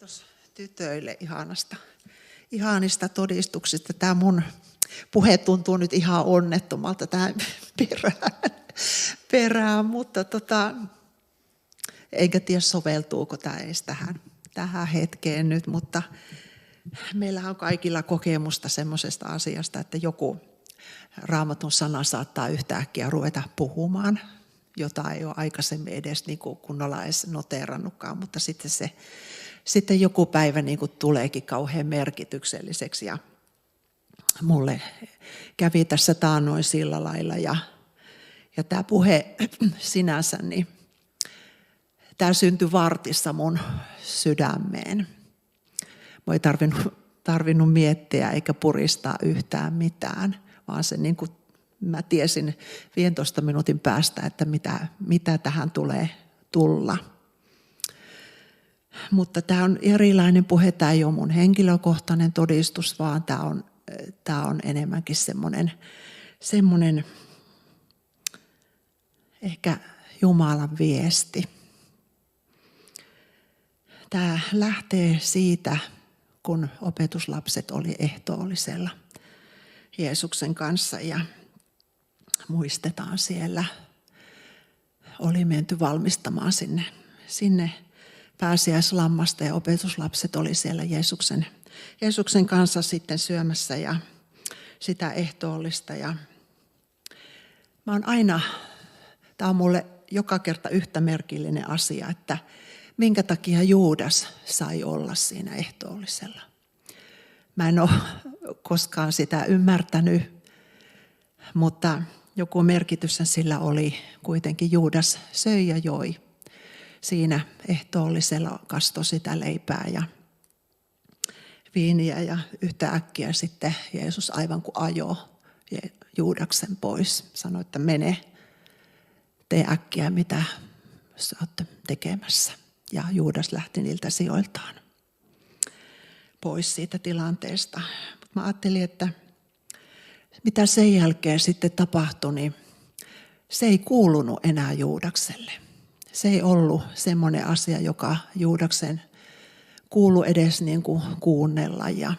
Kiitos tytöille ihanista todistuksista. Tämä mun puhe tuntuu nyt ihan onnettomalta tähän perään, mutta enkä tiedä soveltuuko tämä edes tähän hetkeen nyt, mutta meillä on kaikilla kokemusta semmoisesta asiasta, että joku Raamatun sana saattaa yhtäkkiä ruveta puhumaan, jota ei ole aikaisemmin edes niin kuin kunnolla edes noteerannutkaan, mutta sitten joku päivä niin kuin tuleekin kauhean merkitykselliseksi ja mulle kävi tässä taannoin sillä lailla ja tämä puhe sinänsä, niin tämä syntyi vartissa mun sydämeen. Mä ei tarvinnut miettiä eikä puristaa yhtään mitään, vaan se niin kuin mä tiesin 15 minuutin päästä, että mitä tähän tulee tulla. Mutta tämä on erilainen puhe, tämä ei ole mun henkilökohtainen todistus, vaan tämä on enemmänkin semmoinen ehkä Jumalan viesti. Tämä lähtee siitä, kun opetuslapset oli ehtoollisella Jeesuksen kanssa ja muistetaan siellä, oli menty valmistamaan sinne pääsiäislammasta ja opetuslapset oli siellä Jeesuksen kanssa sitten syömässä ja sitä ehtoollista. Ja mä oon aina, tämä on mulle joka kerta yhtä merkillinen asia, että minkä takia Juudas sai olla siinä ehtoollisella. Mä en ole koskaan sitä ymmärtänyt, mutta joku merkitys sillä oli. Kuitenkin Juudas söi ja joi. Siinä ehtoollisella kastoi sitä leipää ja viiniä ja yhtäkkiä sitten Jeesus aivan kuin ajoi Juudaksen pois. Sanoi, että mene, tee äkkiä mitä sä oot tekemässä. Ja Juudas lähti niiltä sijoiltaan pois siitä tilanteesta. Mutta mä ajattelin, että mitä sen jälkeen sitten tapahtui, niin se ei kuulunut enää Juudakselle. Se ei ollut semmoinen asia, joka Juudaksen kuului edes niin kuin kuunnella ja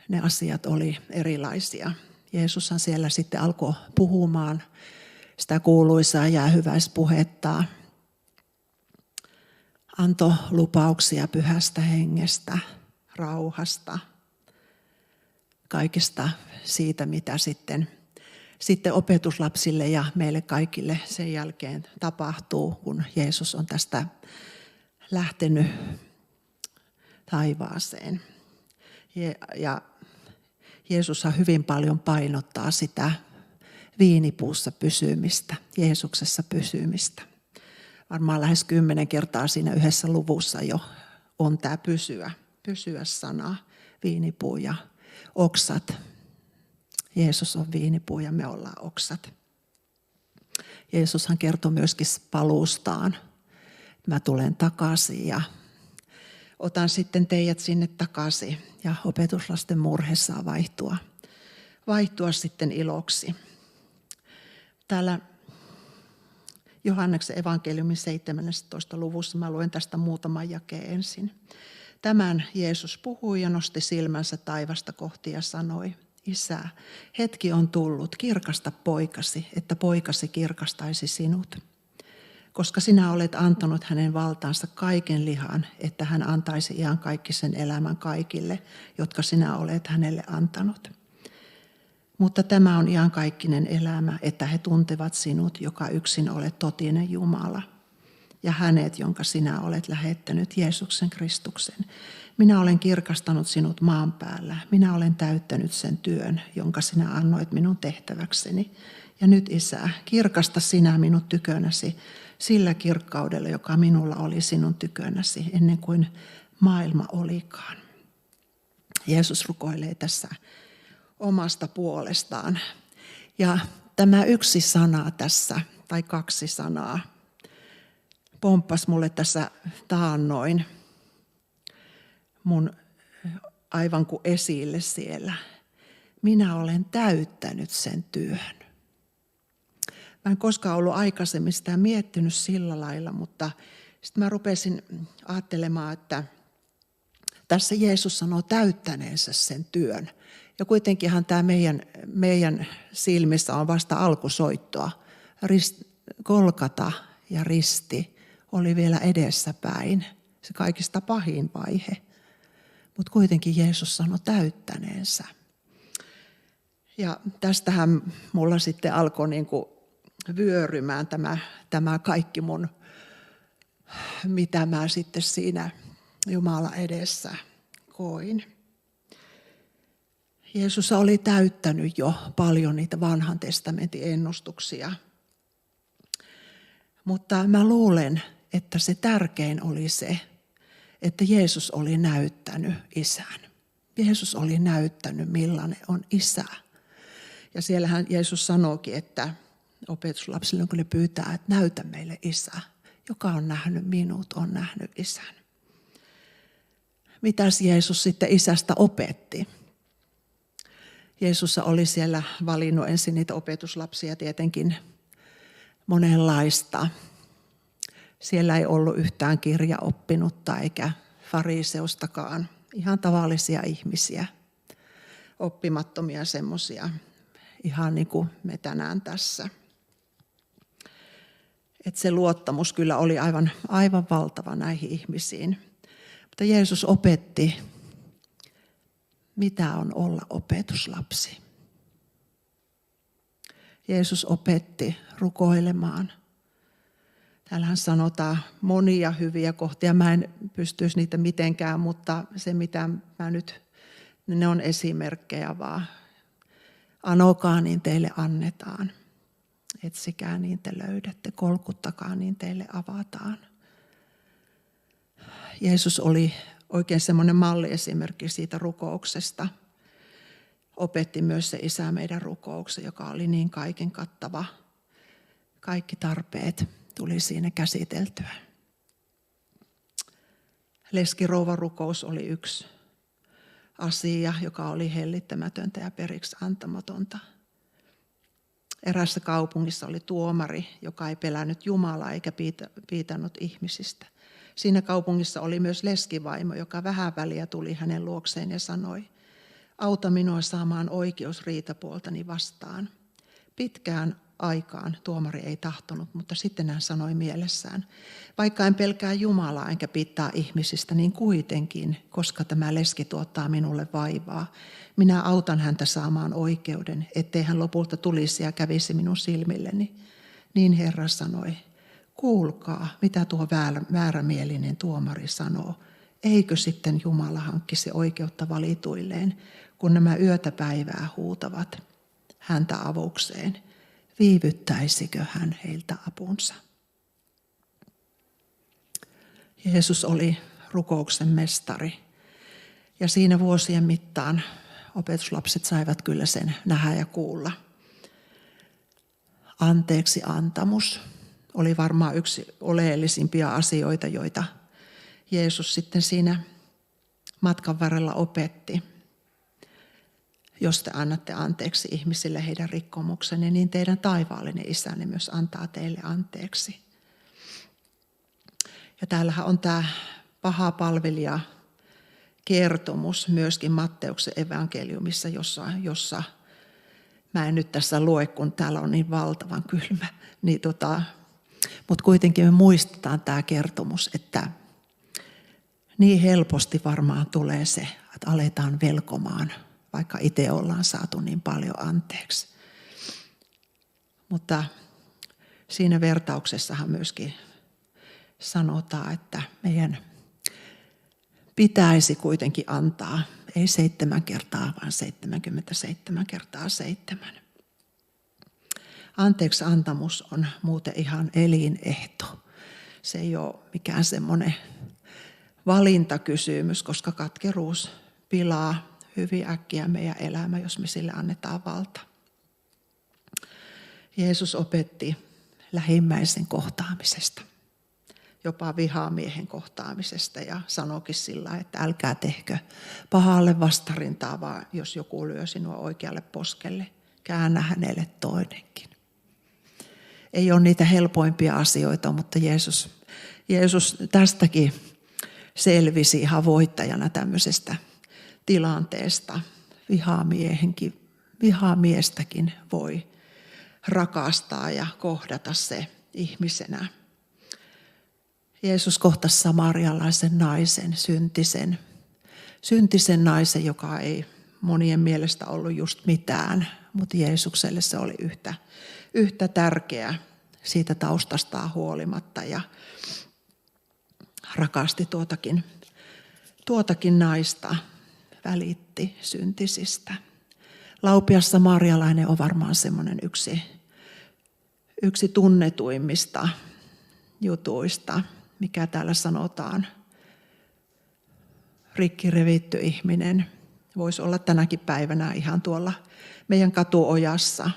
ne asiat oli erilaisia. Jeesushan siellä sitten alkoi puhumaan sitä kuuluisaa jäähyväispuhettaa. Antoi lupauksia pyhästä hengestä, rauhasta, kaikesta siitä, mitä sitten opetuslapsille ja meille kaikille sen jälkeen tapahtuu, kun Jeesus on tästä lähtenyt taivaaseen. Ja Jeesushan hyvin paljon painottaa sitä viinipuussa pysymistä, Jeesuksessa pysymistä. Varmaan lähes 10 kertaa siinä yhdessä luvussa jo on tämä pysyä sana, viinipuu ja oksat. Jeesus on viinipuu ja me ollaan oksat. Jeesushan kertoi myöskin paluustaan. Mä tulen takaisin ja otan sitten teidät sinne takaisin ja opetuslasten murhe saa vaihtua sitten iloksi. Täällä Johanneksen evankeliumin 17. luvussa mä luen tästä muutaman jakeen ensin. Tämän Jeesus puhui ja nosti silmänsä taivasta kohti ja sanoi: Isä, hetki on tullut, kirkasta poikasi, että poikasi kirkastaisi sinut. Koska sinä olet antanut hänen valtaansa kaiken lihan, että hän antaisi iankaikkisen elämän kaikille, jotka sinä olet hänelle antanut. Mutta tämä on iankaikkinen elämä, että he tuntevat sinut, joka yksin olet totinen Jumala, ja hänet, jonka sinä olet lähettänyt, Jeesuksen Kristuksen. Minä olen kirkastanut sinut maan päällä. Minä olen täyttänyt sen työn, jonka sinä annoit minun tehtäväkseni. Ja nyt, Isä, kirkasta sinä minut tykönäsi sillä kirkkaudella, joka minulla oli sinun tykönäsi, ennen kuin maailma olikaan. Jeesus rukoilee tässä omasta puolestaan. Ja tämä yksi sana tässä, tai 2 sanaa, pomppasi mulle tässä taannoin mun aivan kuin esille siellä. Minä olen täyttänyt sen työn. Mä en koskaan ollut aikaisemmin sitä miettinyt sillä lailla, mutta Sitten mä rupesin ajattelemaan, että tässä Jeesus sanoo täyttäneensä sen työn. Ja kuitenkinhan tämä meidän silmissä on vasta alkusoittoa. Golgata ja risti oli vielä edessäpäin, se kaikista pahin vaihe. Mutta kuitenkin Jeesus sanoi täyttäneensä. Ja tästähän mulla sitten alkoi niinku vyörymään tämä kaikki mun, mitä mä sitten siinä Jumala edessä koin. Jeesus oli täyttänyt jo paljon niitä vanhan testamentin ennustuksia. Mutta mä luulen, että se tärkein oli se, että Jeesus oli näyttänyt Isän. Jeesus oli näyttänyt, millainen on Isä. Ja siellähän Jeesus sanookin, että opetuslapsille, kun ne pyytää, että näytä meille Isä. Joka on nähnyt minut, on nähnyt Isän. Mitäs Jeesus sitten Isästä opetti? Jeesus oli siellä valinnut ensin niitä opetuslapsia tietenkin monenlaista. Siellä ei ollut yhtään kirjaoppinutta eikä fariseustakaan. Ihan tavallisia ihmisiä, oppimattomia semmoisia, ihan niin kuin me tänään tässä. Että se luottamus kyllä oli aivan valtava näihin ihmisiin. Mutta Jeesus opetti, mitä on olla opetuslapsi. Jeesus opetti rukoilemaan. Täällähän sanotaan monia hyviä kohtia. Mä en pystyisi niitä mitenkään, mutta se mitä mä nyt, ne on esimerkkejä vaan. Anokaa, niin teille annetaan. Etsikää, niin te löydätte. Kolkuttakaa, niin teille avataan. Jeesus oli oikein semmoinen malliesimerkki siitä rukouksesta. Opetti myös se Isä meidän rukouksen, joka oli niin kaiken kattava. Kaikki tarpeet tuli siinä käsiteltyä. Leskirouvan rukous oli yksi asia, joka oli hellittämätöntä ja periksi antamatonta. Erässä kaupungissa oli tuomari, joka ei pelännyt Jumalaa eikä piitannut ihmisistä. Siinä kaupungissa oli myös leskivaimo, joka vähän väliä tuli hänen luokseen ja sanoi, auta minua saamaan oikeus riitapuoltani vastaan. Pitkään aikaan tuomari ei tahtonut, mutta sitten hän sanoi mielessään, vaikka en pelkää Jumalaa enkä piittaa ihmisistä, niin kuitenkin, koska tämä leski tuottaa minulle vaivaa, minä autan häntä saamaan oikeuden, ettei hän lopulta tulisi ja kävisi minun silmilleni. Niin Herra sanoi, kuulkaa, mitä tuo väärämielinen tuomari sanoo. Eikö sitten Jumala hankkisi oikeutta valituilleen, kun nämä yötä päivää huutavat häntä avukseen? Viivyttäisikö hän heiltä apunsa? Jeesus oli rukouksen mestari. Ja siinä vuosien mittaan opetuslapset saivat kyllä sen nähdä ja kuulla. Anteeksi antamus oli varmaan yksi oleellisimpia asioita, joita Jeesus sitten siinä matkan varrella opetti. Jos te annatte anteeksi ihmisille heidän rikkomuksenne, niin teidän taivaallinen Isänne myös antaa teille anteeksi. Ja täällähän on tämä paha palvelija kertomus myöskin Matteuksen evankeliumissa, jossa mä en nyt tässä lue, kun täällä on niin valtavan kylmä. Mutta kuitenkin me muistetaan tämä kertomus, että niin helposti varmaan tulee se, että aletaan velkomaan, vaikka itse ollaan saatu niin paljon anteeksi. Mutta siinä vertauksessahan myöskin sanotaan, että meidän pitäisi kuitenkin antaa, ei 7 kertaa, vaan 77 kertaa 7. Anteeksi antamus on muuten ihan elinehto. Se ei ole mikään semmoinen valintakysymys, koska katkeruus pilaa hyvin äkkiä meidän elämä, jos me sille annetaan valta. Jeesus opetti lähimmäisen kohtaamisesta, jopa vihamiehen kohtaamisesta ja sanoikin sillä, että älkää tehkö pahalle vastarintaa, vaan jos joku lyö sinua oikealle poskelle, käännä hänelle toinenkin. ei ole niitä helpoimpia asioita, mutta Jeesus tästäkin selvisi ihan voittajana tämmöisestä tilanteesta. Vihamiestäkin voi rakastaa ja kohdata se ihmisenä. Jeesus kohtasi samarialaisen naisen, syntisen naisen, joka ei monien mielestä ollut just mitään, mutta Jeesukselle se oli yhtä tärkeä siitä taustastaan huolimatta ja rakasti tuotakin naista, välitti syntisistä. Laupias samarialainen on varmaan semmoinen yksi tunnetuimmista jutuista, mikä täällä sanotaan. Rikki revitty ihminen voisi olla tänäkin päivänä ihan tuolla meidän katuojassa.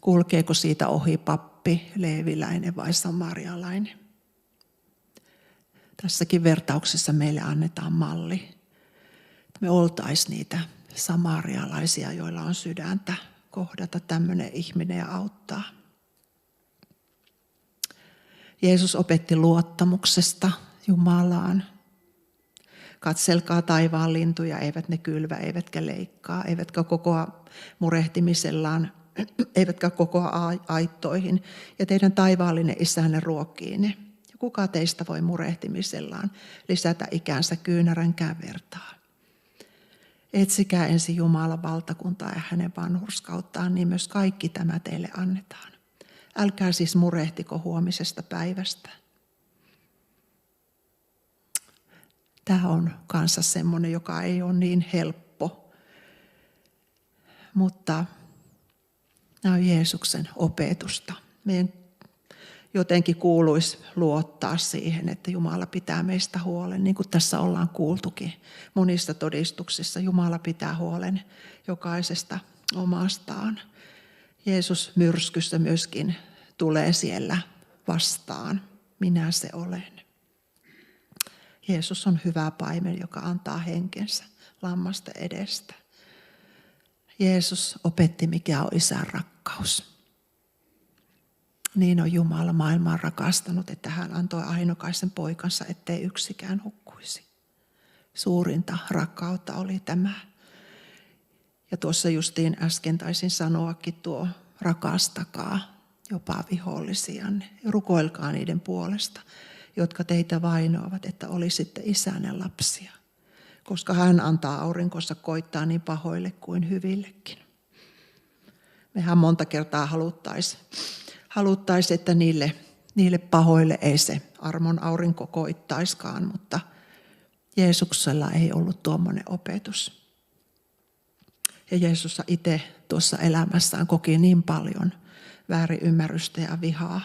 Kulkeeko siitä ohi pappi, leeviläinen vai samarialainen? Tässäkin vertauksessa meille annetaan malli. Me oltaisiin niitä samarialaisia, joilla on sydäntä kohdata tämmöinen ihminen ja auttaa. Jeesus opetti luottamuksesta Jumalaan. Katselkaa taivaan lintuja, eivät ne kylvä, eivätkä leikkaa, eivätkä kokoa murehtimisellaan, eivätkä kokoa aittoihin, ja teidän taivaallinen isänne ruokkii ne. Ja kuka teistä voi murehtimisellaan lisätä ikänsä kyynäränkään vertaa? Etsikää ensin Jumalan valtakuntaa ja hänen vanhurskauttaan, niin myös kaikki tämä teille annetaan. Älkää siis murehtiko huomisesta päivästä. Tämä on kanssa semmoinen, joka ei ole niin helppo, mutta nämä on Jeesuksen opetusta. Meidän jotenkin kuuluisi luottaa siihen, että Jumala pitää meistä huolen, niin kuin tässä ollaan kuultukin monissa todistuksissa. Jumala pitää huolen jokaisesta omastaan. Jeesus myrskyssä myöskin tulee siellä vastaan. Minä se olen. Jeesus on hyvä paimen, joka antaa henkensä lammasta edestä. Jeesus opetti, mikä on isän rakkaus. Niin on Jumala maailmaa rakastanut, että hän antoi ainokaisen poikansa, ettei yksikään hukkuisi. Suurinta rakkautta oli tämä. Ja tuossa justiin äsken taisin sanoakin tuo, rakastakaa jopa vihollisianne. Rukoilkaa niiden puolesta, jotka teitä vainoavat, että olisitte isänne lapsia. Koska hän antaa aurinkonsa koittaa niin pahoille kuin hyvillekin. Mehän monta kertaa haluttaisiin, että niille pahoille ei se armon aurinko koittaiskaan, mutta Jeesuksella ei ollut tuommoinen opetus. Ja Jeesus itse tuossa elämässään koki niin paljon väärinymmärrystä ja vihaa,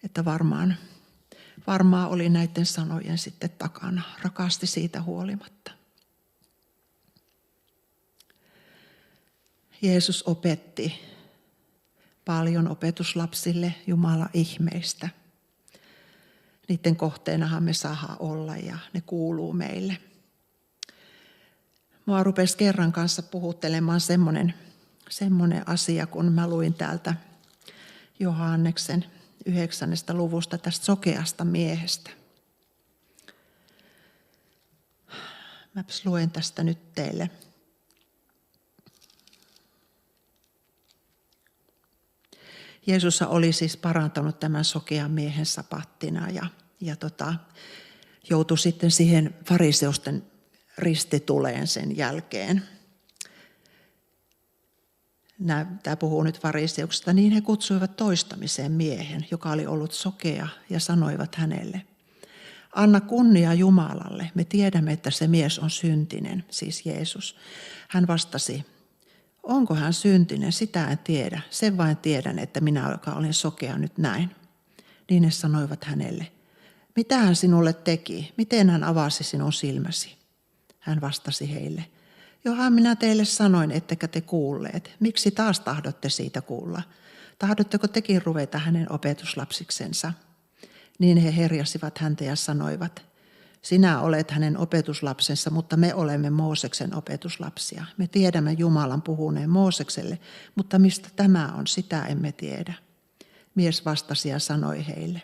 että varmaan oli näiden sanojen sitten takana, rakasti siitä huolimatta. Jeesus opetti paljon opetuslapsille Jumalan ihmeistä. Niiden kohteenahan me saadaan olla ja ne kuuluu meille. Mua rupesi kerran kanssa puhuttelemaan semmoinen asia, kun mä luin täältä Johanneksen 9. luvusta tästä sokeasta miehestä. Mäpäs luen tästä nyt teille. Jeesus oli siis parantanut tämän sokean miehen sapattina ja joutui sitten siihen fariseusten ristituleen sen jälkeen. Tämä puhuu nyt fariseuksista, niin he kutsuivat toistamiseen miehen, joka oli ollut sokea, ja sanoivat hänelle: anna kunnia Jumalalle, me tiedämme, että se mies on syntinen, siis Jeesus. Hän vastasi: onko hän syntinen, sitä en tiedä, sen vain tiedän, että minä, joka olen sokea, nyt näin. Niin he sanoivat hänelle: mitä hän sinulle teki, miten hän avasi sinun silmäsi? Hän vastasi heille: johan minä teille sanoin, ettekä te kuulleet. Miksi taas tahdotte siitä kuulla? Tahdotteko tekin ruveta hänen opetuslapsiksensa? Niin he herjasivat häntä ja sanoivat: Sinä olet hänen opetuslapsensa, mutta me olemme Mooseksen opetuslapsia. Me tiedämme Jumalan puhuneen Moosekselle, mutta mistä tämä on, sitä emme tiedä. Mies vastasi ja sanoi heille,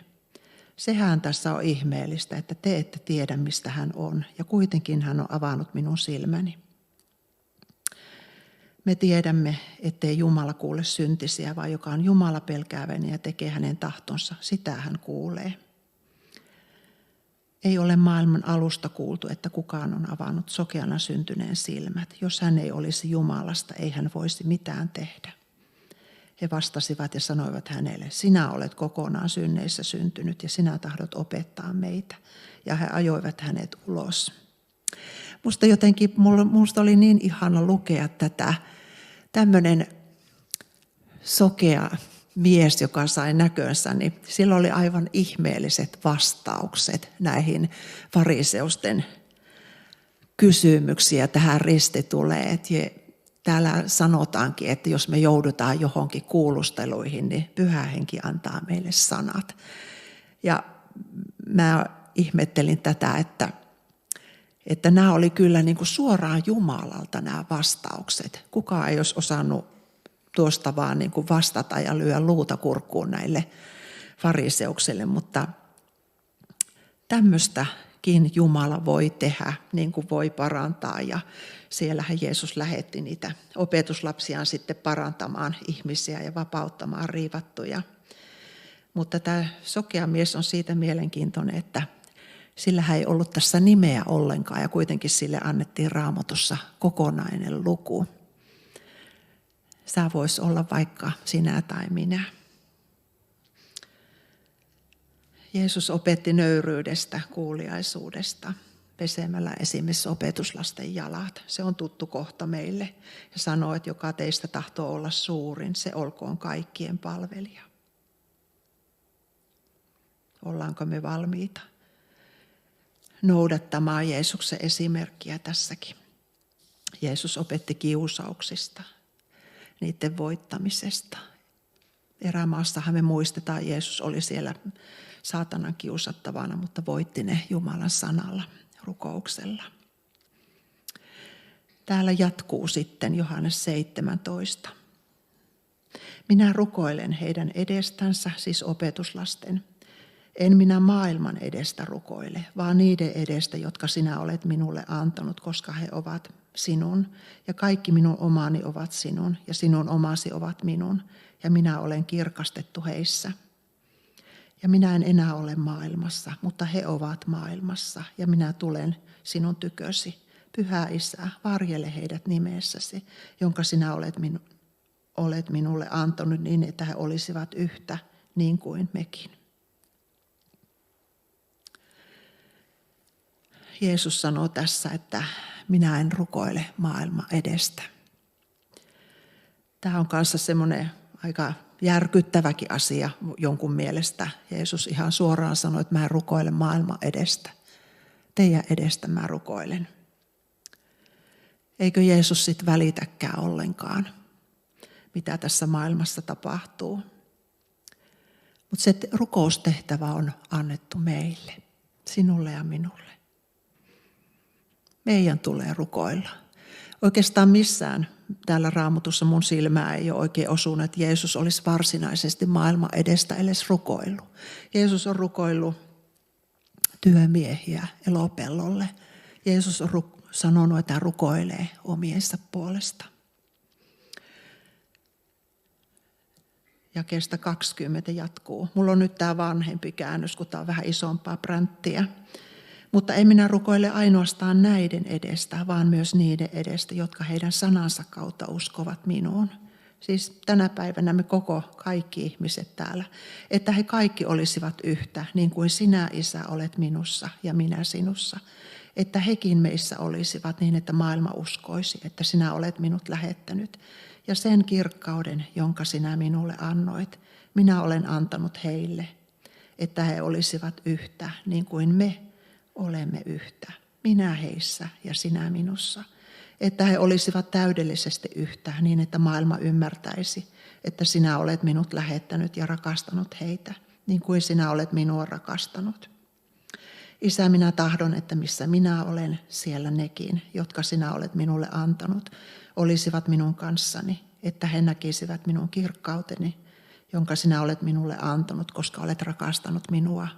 sehän tässä on ihmeellistä, että te ette tiedä, mistä hän on, ja kuitenkin hän on avannut minun silmäni. Me tiedämme, ettei Jumala kuule syntisiä, vaan joka on Jumala pelkääväinen ja tekee hänen tahtonsa, sitä hän kuulee. Ei ole maailman alusta kuultu, että kukaan on avannut sokeana syntyneen silmät. Jos hän ei olisi Jumalasta, ei hän voisi mitään tehdä. He vastasivat ja sanoivat hänelle, sinä olet kokonaan synneissä syntynyt ja sinä tahdot opettaa meitä. Ja he ajoivat hänet ulos. Musta oli niin ihana lukea tätä. Tämmöinen sokea mies, joka sai näkönsä, niin sillä oli aivan ihmeelliset vastaukset näihin fariseusten kysymyksiä tähän ristituleen. Täällä sanotaankin, että jos me joudutaan johonkin kuulusteluihin, niin Pyhä Henki antaa meille sanat. Ja mä ihmettelin tätä, että nämä oli kyllä niin kuin suoraan Jumalalta nämä vastaukset. Kukaan ei olisi osannut tuosta vaan niin kuin vastata ja lyödä luuta kurkkuun näille fariseuksille, mutta tämmöistäkin Jumala voi tehdä, niin kuin voi parantaa. Ja siellähän Jeesus lähetti niitä opetuslapsiaan sitten parantamaan ihmisiä ja vapauttamaan riivattuja. Mutta tämä sokea mies on siitä mielenkiintoinen, että sillä ei ollut tässä nimeä ollenkaan ja kuitenkin sille annettiin Raamatussa kokonainen luku. Sä vois olla vaikka sinä tai minä. Jeesus opetti nöyryydestä, kuuliaisuudesta, pesemällä esimerkiksi opetuslasten jalat. Se on tuttu kohta meille. Ja sanoo, että joka teistä tahtoo olla suurin, se olkoon kaikkien palvelija. Ollaanko me valmiita noudattamaan Jeesuksen esimerkkiä tässäkin? Jeesus opetti kiusauksista, niiden voittamisesta. Erämaassahan me muistetaan, Jeesus oli siellä saatanan kiusattavana, mutta voitti ne Jumalan sanalla, rukouksella. Täällä jatkuu sitten Johannes 17. Minä rukoilen heidän edestänsä, siis opetuslasten. En minä maailman edestä rukoile, vaan niiden edestä, jotka sinä olet minulle antanut, koska he ovat sinun. Ja kaikki minun omani ovat sinun, ja sinun omasi ovat minun, ja minä olen kirkastettu heissä. Ja minä en enää ole maailmassa, mutta he ovat maailmassa, ja minä tulen sinun tykösi. Pyhä Isä, varjele heidät nimessäsi, jonka sinä olet minulle antanut niin, että he olisivat yhtä niin kuin mekin. Jeesus sanoo tässä, että minä en rukoile maailman edestä. Tämä on kanssa semmoinen aika järkyttäväkin asia jonkun mielestä. Jeesus ihan suoraan sanoi, että mä en rukoile maailman edestä. Teidän edestä mä rukoilen. Eikö Jeesus sitten välitäkään ollenkaan, mitä tässä maailmassa tapahtuu? Mutta se rukoustehtävä on annettu meille, sinulle ja minulle. Meidän tulee rukoilla. Oikeastaan missään täällä Raamatussa mun silmää ei ole oikein osunut, että Jeesus olisi varsinaisesti maailman edestä edes rukoillut. Jeesus on rukoillut työmiehiä elopellolle. Jeesus on sanonut, että hän rukoilee omiensa puolesta. Jakeesta 20 jatkuu. Mulla on nyt tämä vanhempi käännös, kun tämä on vähän isompaa pränttiä. Mutta en minä rukoile ainoastaan näiden edestä, vaan myös niiden edestä, jotka heidän sanansa kautta uskovat minuun. Siis tänä päivänä me kaikki ihmiset täällä, että he kaikki olisivat yhtä, niin kuin sinä, Isä, olet minussa ja minä sinussa. Että hekin meissä olisivat niin, että maailma uskoisi, että sinä olet minut lähettänyt. Ja sen kirkkauden, jonka sinä minulle annoit, minä olen antanut heille, että he olisivat yhtä, niin kuin me olemme yhtä, minä heissä ja sinä minussa, että he olisivat täydellisesti yhtä niin, että maailma ymmärtäisi, että sinä olet minut lähettänyt ja rakastanut heitä, niin kuin sinä olet minua rakastanut. Isä, minä tahdon, että missä minä olen, siellä nekin, jotka sinä olet minulle antanut, olisivat minun kanssani, että he näkisivät minun kirkkauteni, jonka sinä olet minulle antanut, koska olet rakastanut minua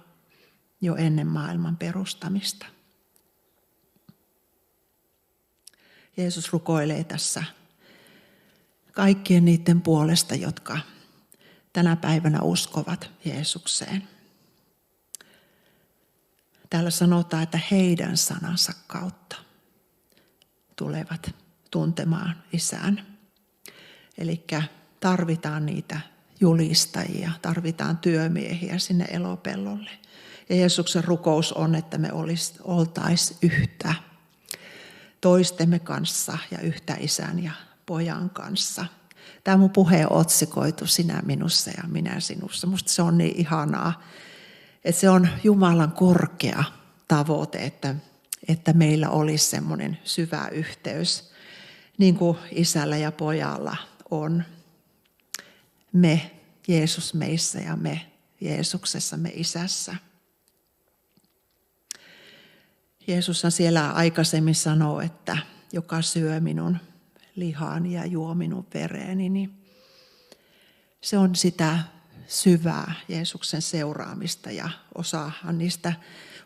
jo ennen maailman perustamista. Jeesus rukoilee tässä kaikkien niiden puolesta, jotka tänä päivänä uskovat Jeesukseen. Täällä sanotaan, että heidän sanansa kautta tulevat tuntemaan Isän. Eli tarvitaan niitä julistajia, tarvitaan työmiehiä sinne elopellolle. Ja Jeesuksen rukous on, että me oltaisiin yhtä toistemme kanssa ja yhtä Isän ja Pojan kanssa. Tämä mun puhe on otsikoitu sinä minussa ja minä sinussa. Musta se on niin ihanaa, että se on Jumalan korkea tavoite, että meillä olisi semmoinen syvä yhteys, niin kuin Isällä ja Pojalla on. Me, Jeesus meissä ja me Jeesuksessa, me Isässä. Jeesushan siellä aikaisemmin sanoo, että joka syö minun lihani ja juo minun vereeni, niin se on sitä syvää Jeesuksen seuraamista. Ja osahan niistä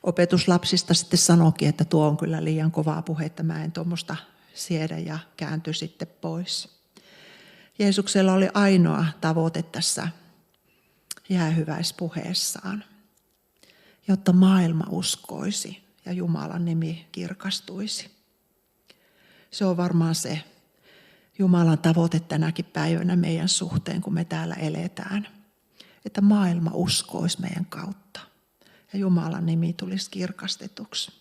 opetuslapsista sitten sanoikin, että tuo on kyllä liian kovaa puhetta, mä en tuommoista siedä, ja kääntyi sitten pois. Jeesuksella oli ainoa tavoite tässä jäähyväispuheessaan, jotta maailma uskoisi ja Jumalan nimi kirkastuisi. Se on varmaan se Jumalan tavoite tänäkin päivänä meidän suhteen, kun me täällä eletään. Että maailma uskoisi meidän kautta ja Jumalan nimi tulisi kirkastetuksi.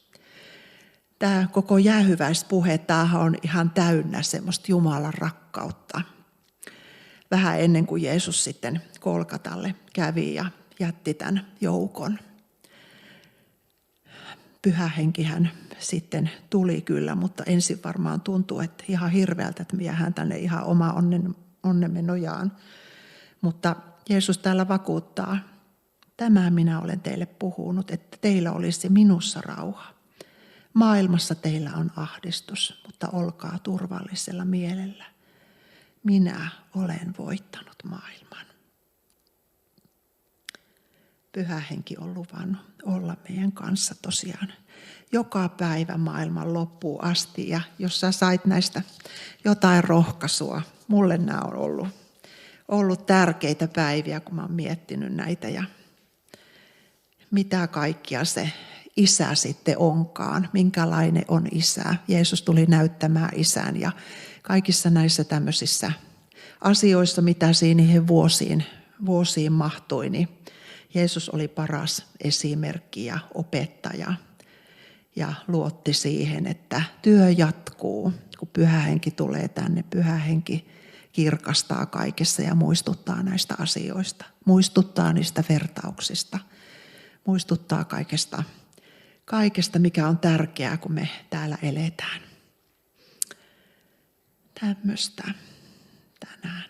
Tämä koko jäähyväispuhe, tämähän on ihan täynnä semmoista Jumalan rakkautta. Vähän ennen kuin Jeesus sitten Golgatalle kävi ja jätti tämän joukon. Pyhä henkihän sitten tuli kyllä, mutta ensin varmaan tuntuu, että ihan hirveältä, että me jäähän tänne ihan oma onnemme nojaan. Mutta Jeesus täällä vakuuttaa, tämä minä olen teille puhunut, että teillä olisi minussa rauha. Maailmassa teillä on ahdistus, mutta olkaa turvallisella mielellä. Minä olen voittanut maailman. Pyhä henki on luvannut olla meidän kanssa tosiaan joka päivä maailman loppuun asti. Ja jos sä sait näistä jotain rohkaisua, mulle nämä on ollut tärkeitä päiviä, kun mä oon miettinyt näitä. Ja mitä kaikkia se Isä sitten onkaan, minkälainen on Isä. Jeesus tuli näyttämään Isän ja kaikissa näissä tämmöisissä asioissa, mitä siihen vuosiin mahtui, niin Jeesus oli paras esimerkki ja opettaja ja luotti siihen, että työ jatkuu, kun Pyhä Henki tulee tänne. Pyhä Henki kirkastaa kaikessa ja muistuttaa näistä asioista, muistuttaa niistä vertauksista, muistuttaa kaikesta, mikä on tärkeää, kun me täällä eletään. Tämmöistä tänään.